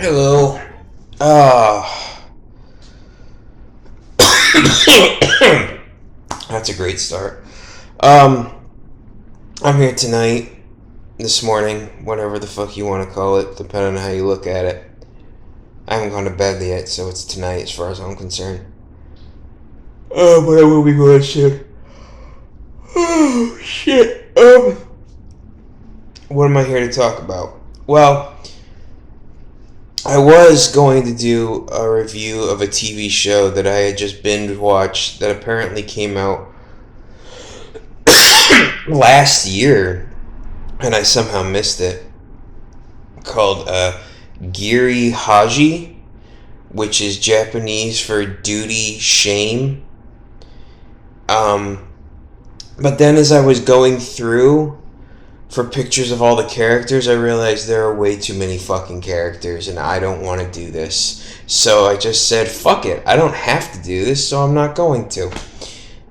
Hello. Ah, that's a great start. Um, I'm here tonight, this morning, whatever the fuck you want to call it, depending on how you look at it. I haven't gone to bed yet, so it's tonight as far as I'm concerned. Oh, but I will be going soon. Oh, shit. What am I here to talk about? Well, I was going to do a review of a TV show that I had just binge watched that apparently came out last year, and I somehow missed it. Called Giri Haji, which is Japanese for duty shame. But then as I was going through for pictures of all the characters, I realized there are way too many fucking characters and I don't want to do this. So I just said, fuck it. I don't have to do this, so I'm not going to.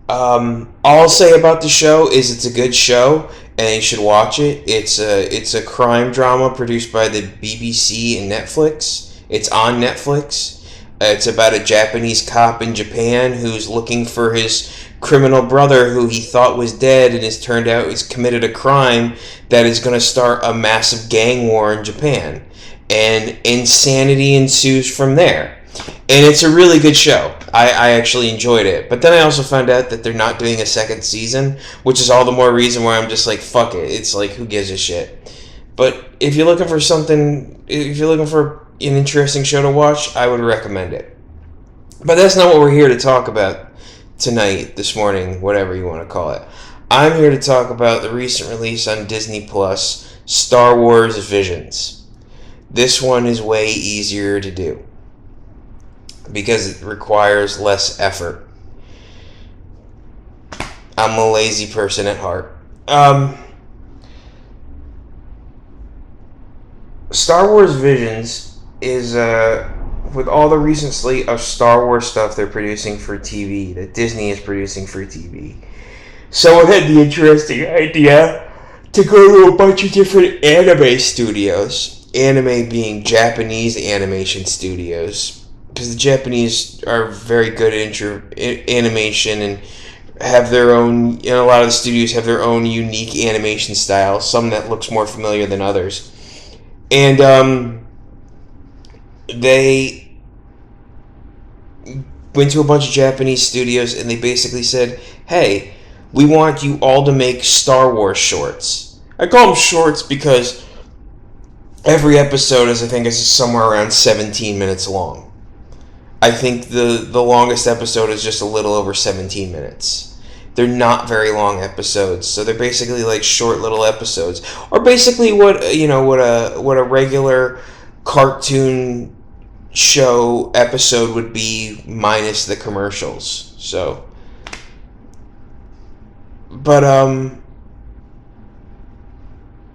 All I'll say about the show is it's a good show and you should watch it. It's a crime drama produced by the BBC and Netflix. It's on Netflix. It's about a Japanese cop in Japan who's looking for his criminal brother who he thought was dead and has turned out has committed a crime that is going to start a massive gang war in Japan. And insanity ensues from there. And it's a really good show. I actually enjoyed it. But then I also found out that they're not doing a second season, which is all the more reason why I'm just like, fuck it. It's like, who gives a shit? But if you're looking for an interesting show to watch, I would recommend it. But that's not what we're here to talk about tonight, this morning, whatever you want to call it. I'm here to talk about the recent release on Disney Plus, Star Wars Visions. This one is way easier to do because it requires less effort. I'm a lazy person at heart. Star Wars Visions is with all the recent slate of Star Wars stuff they're producing for TV, that Disney is producing for TV. Someone had the interesting idea to go to a bunch of different anime studios. Anime being Japanese animation studios. Because the Japanese are very good at animation and have their own, a lot of the studios have their own unique animation style, some that looks more familiar than others. And they went to a bunch of Japanese studios and they basically said, hey, we want you all to make Star Wars shorts. I call them shorts because every episode is somewhere around 17 minutes long. I think the longest episode is just a little over 17 minutes. They're not very long episodes, so they're basically like short little episodes, or basically what a regular cartoon show episode would be minus the commercials. So, but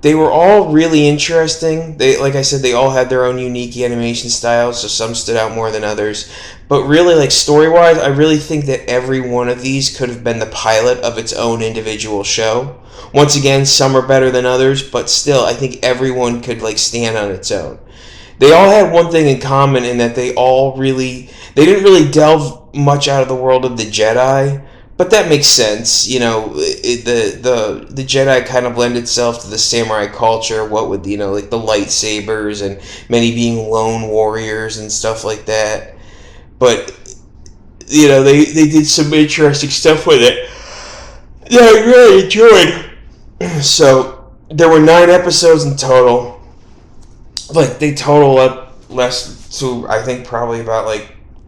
they were all really interesting. Like I said, they all had their own unique animation styles, so some stood out more than others. But really, like story-wise, I really think that every one of these could have been the pilot of its own individual show. Once again, some are better than others, but still, I think everyone could like stand on its own. They all had one thing in common in that they didn't really delve much out of the world of the Jedi. But that makes sense, the Jedi kind of lend itself to the samurai culture, what with, like the lightsabers and many being lone warriors and stuff like that. But, they did some interesting stuff with it that I really enjoyed. So, there were 9 episodes in total. Like, they total up less to, I think, probably about,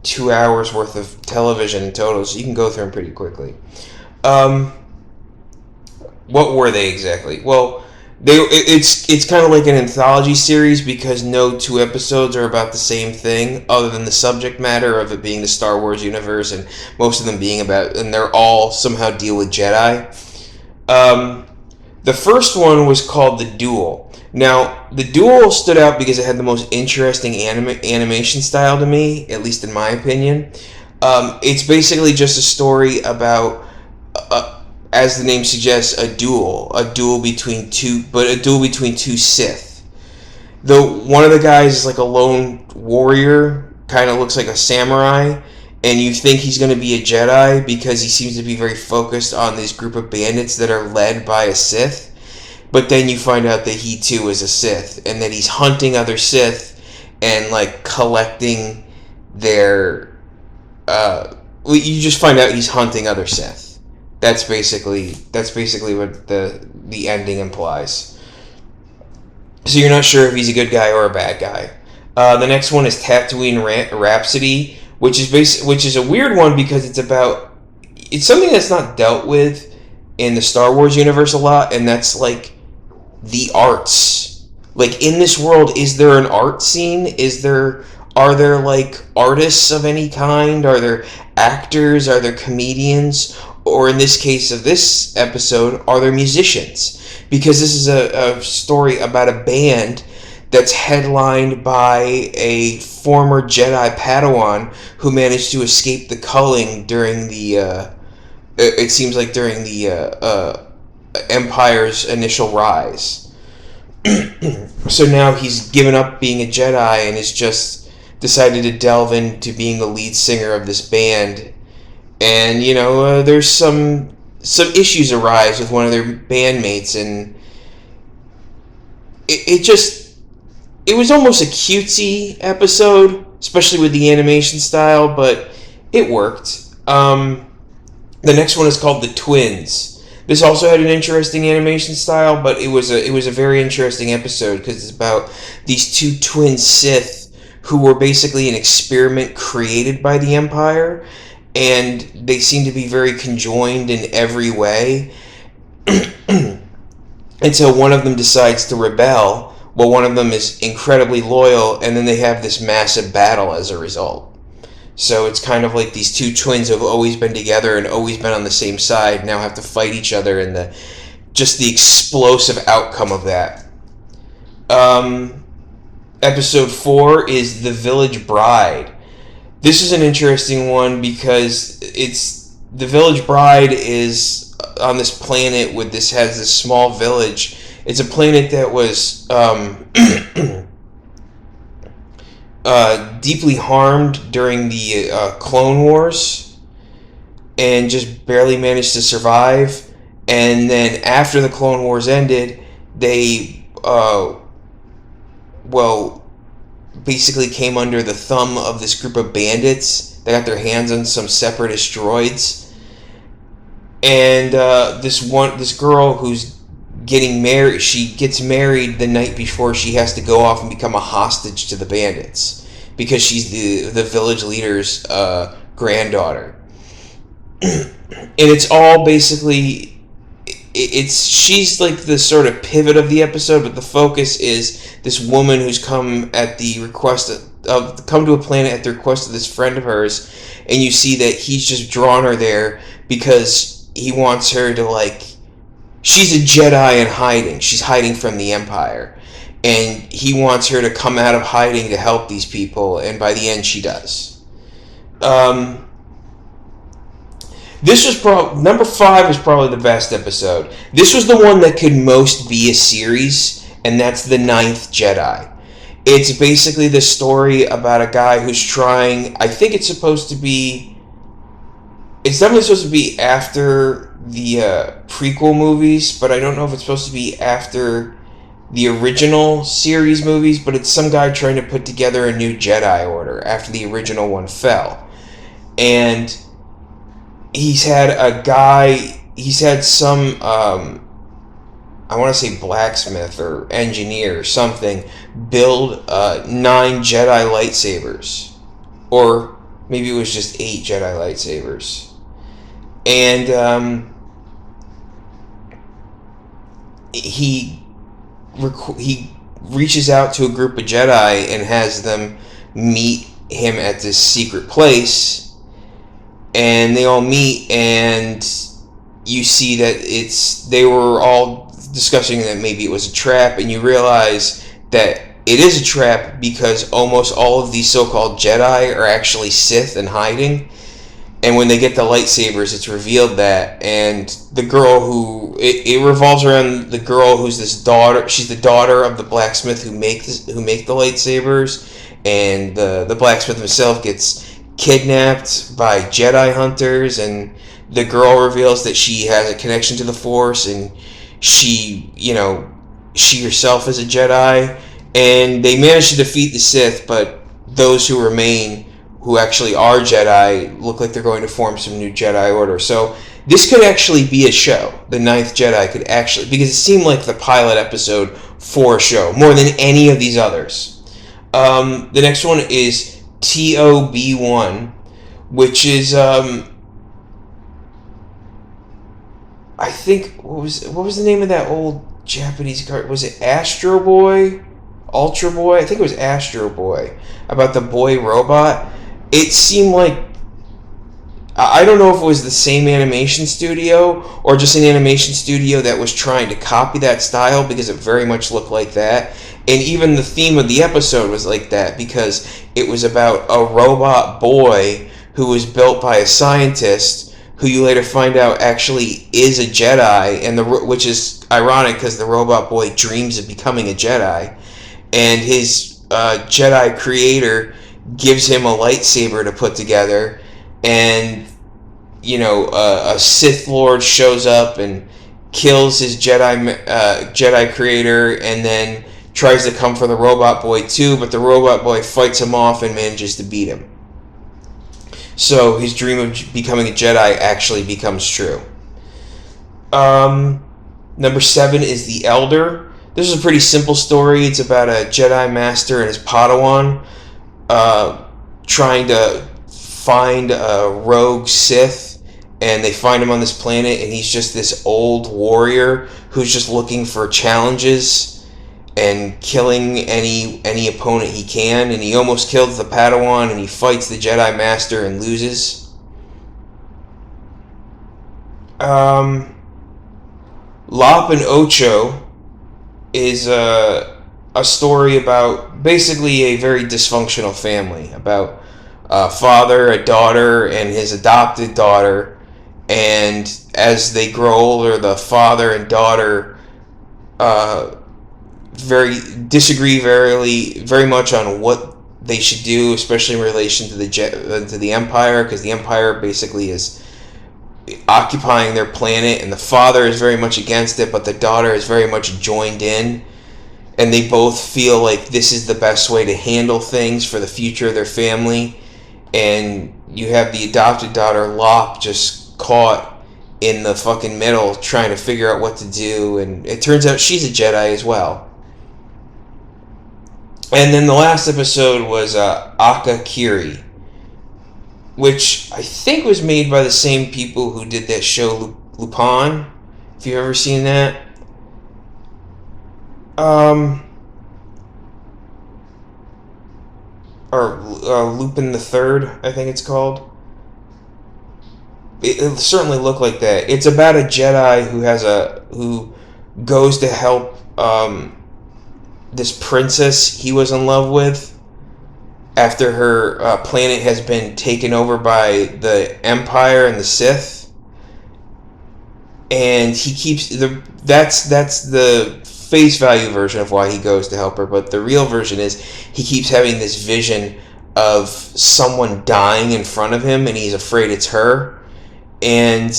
2 hours worth of television in total, so you can go through them pretty quickly. What were they exactly? Well, it's kind of like an anthology series because no 2 episodes are about the same thing, other than the subject matter of it being the Star Wars universe, and most of them being about, and they're all somehow deal with Jedi. The first one was called The Duel. Now, The Duel stood out because it had the most interesting animation style to me, at least in my opinion. It's basically just a story about, as the name suggests, a duel between two Sith. one of the guys is like a lone warrior, kind of looks like a samurai, and you think he's going to be a Jedi because he seems to be very focused on this group of bandits that are led by a Sith. But then you find out that he too is a Sith, and that he's hunting other Sith and like collecting their. You just find out he's hunting other Sith. That's basically what the ending implies. So you're not sure if he's a good guy or a bad guy. The next one is Tatooine Rhapsody, which is a weird one because it's something that's not dealt with in the Star Wars universe a lot, and that's like the arts. Like, in this world, is there an art scene? Are there like artists of any kind? Are there actors? Are there comedians? Or in this case of this episode, are there musicians? Because this is a story about a band that's headlined by a former Jedi Padawan who managed to escape the culling during the it seems like during the Empire's initial rise. So now he's given up being a Jedi and has just decided to delve into being the lead singer of this band. And, there's some issues arise with one of their bandmates, and it was almost a cutesy episode, especially with the animation style, but it worked. The next one is called The Twins. This also had an interesting animation style, but it was a very interesting episode because it's about these two twin Sith who were basically an experiment created by the Empire, and they seem to be very conjoined in every way until one of them decides to rebel, while one of them is incredibly loyal, and then they have this massive battle as a result. So it's kind of like these two twins who have always been together and always been on the same side now have to fight each other, and the explosive outcome of that. Episode 4 is The Village Bride. This is an interesting one because the Village Bride is on this planet has this small village. It's a planet that was deeply harmed during the Clone Wars and just barely managed to survive. And then after the Clone Wars ended, they basically came under the thumb of this group of bandits that got their hands on some separatist droids. And this girl who's getting married, she gets married the night before she has to go off and become a hostage to the bandits because she's the village leader's granddaughter. And it's all basically, she's like the sort of pivot of the episode, but the focus is this woman who's come to a planet at the request of this friend of hers, and you see that he's just drawn her there because he wants her to she's a Jedi in hiding. She's hiding from the Empire, and he wants her to come out of hiding to help these people, and by the end she does. This was number 5 was probably the best episode. This was the one that could most be a series, and that's The Ninth Jedi. It's basically the story about a guy who's trying, I think it's definitely supposed to be after the prequel movies, but I don't know if it's supposed to be after the original series movies, but it's some guy trying to put together a new Jedi Order after the original one fell. And he's had some, I want to say blacksmith or engineer or something, build 9 Jedi lightsabers. Or maybe it was just 8 Jedi lightsabers. And he reaches out to a group of Jedi and has them meet him at this secret place. And they all meet, and you see that they were all discussing that maybe it was a trap, and you realize that it is a trap because almost all of these so-called Jedi are actually Sith and hiding. And when they get the lightsabers, it's revealed that, and the girl who it revolves around the girl who's this daughter. She's the daughter of the blacksmith who make the lightsabers, and the blacksmith himself gets kidnapped by Jedi hunters, and the girl reveals that she has a connection to the Force, and she herself is a Jedi, and they manage to defeat the Sith, but those who remain, who actually are Jedi, look like they're going to form some new Jedi Order. So this could actually be a show. The Ninth Jedi could actually, because it seemed like the pilot episode for a show, more than any of these others. The next one is TOB1, which is, I think, what was the name of that old Japanese card? Was it Astro Boy? Ultra Boy? I think it was Astro Boy. About the boy robot. It seemed like, I don't know if it was the same animation studio or just an animation studio that was trying to copy that style, because it very much looked like that. And even the theme of the episode was like that, because it was about a robot boy who was built by a scientist who you later find out actually is a Jedi, and which is ironic because the robot boy dreams of becoming a Jedi, and his Jedi creator gives him a lightsaber to put together, and a Sith Lord shows up and kills his Jedi creator, and then tries to come for the robot boy too, but the robot boy fights him off and manages to beat him. So his dream of becoming a Jedi actually becomes true. Number 7 is The Elder. This is a pretty simple story. It's about a Jedi Master and his Padawan trying to find a rogue Sith, and they find him on this planet, and he's just this old warrior who's just looking for challenges and killing any opponent he can, and he almost kills the Padawan, and he fights the Jedi Master and loses. Lop and Ocho is a story about basically a very dysfunctional family, about a father, a daughter, and his adopted daughter, and as they grow older, the father and daughter disagree very much on what they should do, especially in relation to the Empire, because the Empire basically is occupying their planet, and the father is very much against it, but the daughter is very much joined in, and they both feel like this is the best way to handle things for the future of their family. And you have the adopted daughter, Lop, just caught in the fucking middle trying to figure out what to do, and it turns out she's a Jedi as well. And then the last episode was akkakiri, which I think was made by the same people who did that show Lupin, if you've ever seen that. Or Lupin the Third, I think it's called. It certainly looked like that. It's about a Jedi who goes to help this princess he was in love with after her planet has been taken over by the Empire and the Sith, and he keeps that's the face value version of why he goes to help her, but the real version is he keeps having this vision of someone dying in front of him, and he's afraid it's her, and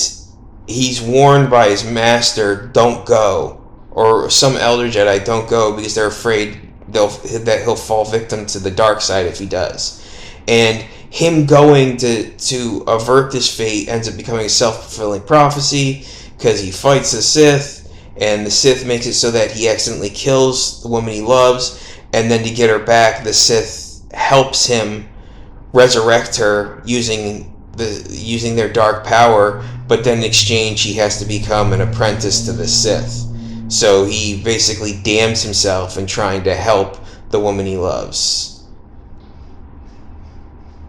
he's warned by his master, don't go, or some elder Jedi, don't go, because they're afraid that he'll fall victim to the dark side if he does. And him going to avert this fate ends up becoming a self-fulfilling prophecy, because he fights the Sith, and the Sith makes it so that he accidentally kills the woman he loves, and then to get her back, the Sith helps him resurrect her using their dark power, but then in exchange he has to become an apprentice to the Sith. So he basically damns himself in trying to help the woman he loves.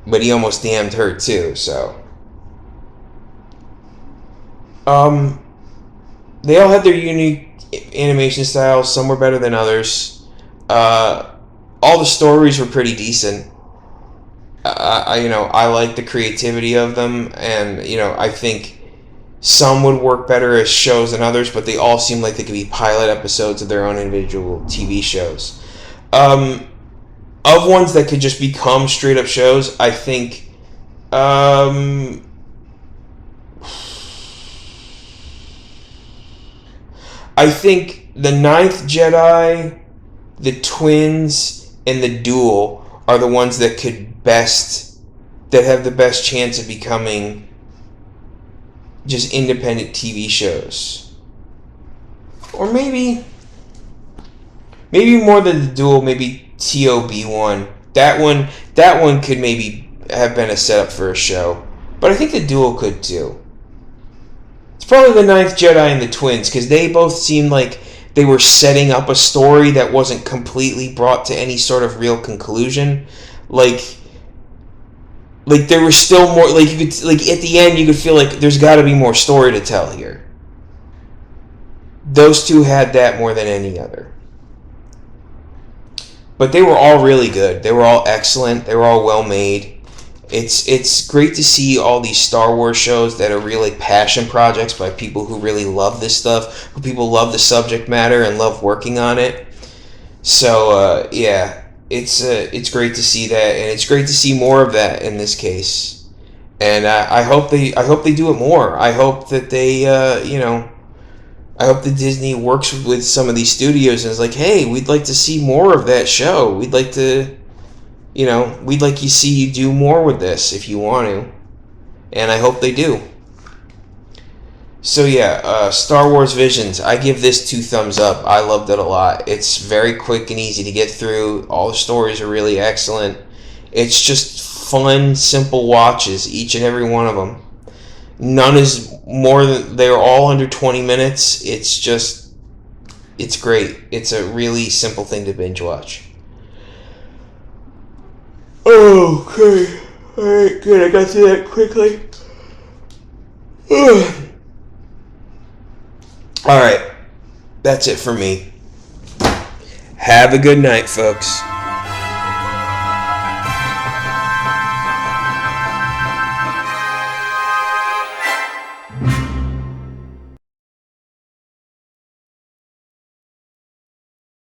But he almost damned her too, so. They all had their unique animation styles. Some were better than others. All the stories were pretty decent. I like the creativity of them, and I think some would work better as shows than others, but they all seem like they could be pilot episodes of their own individual TV shows. Of ones that could just become straight up shows, I think. I think the Ninth Jedi, the Twins, and the Duel are the ones that have the best chance of becoming just independent TV shows. Or maybe more than the Duel, maybe TOB1. That one could maybe have been a setup for a show. But I think the Duel could too. It's probably the Ninth Jedi and the Twins, because they both seemed like they were setting up a story that wasn't completely brought to any sort of real conclusion. Like there was still more, like you could, like at the end you could feel like there's got to be more story to tell here. Those two had that more than any other. But they were all really good. They were all excellent. They were all well made. It's great to see all these Star Wars shows that are really passion projects by people who really love this stuff, who people love the subject matter and love working on it. So yeah, it's great to see that, and it's great to see more of that in this case. And I hope they do it more. I hope that they I hope that Disney works with some of these studios and is like, hey, we'd like to see more of that show. We'd like to, we'd like to see you do more with this if you want to. And I hope they do. So yeah, Star Wars Visions. I give this 2 thumbs up. I loved it a lot. It's very quick and easy to get through. All the stories are really excellent. It's just fun, simple watches, each and every one of them. None is more than, they're all under 20 minutes. It's great. It's a really simple thing to binge watch. Okay. Alright, good. I got through that quickly. Alright. That's it for me. Have a good night, folks.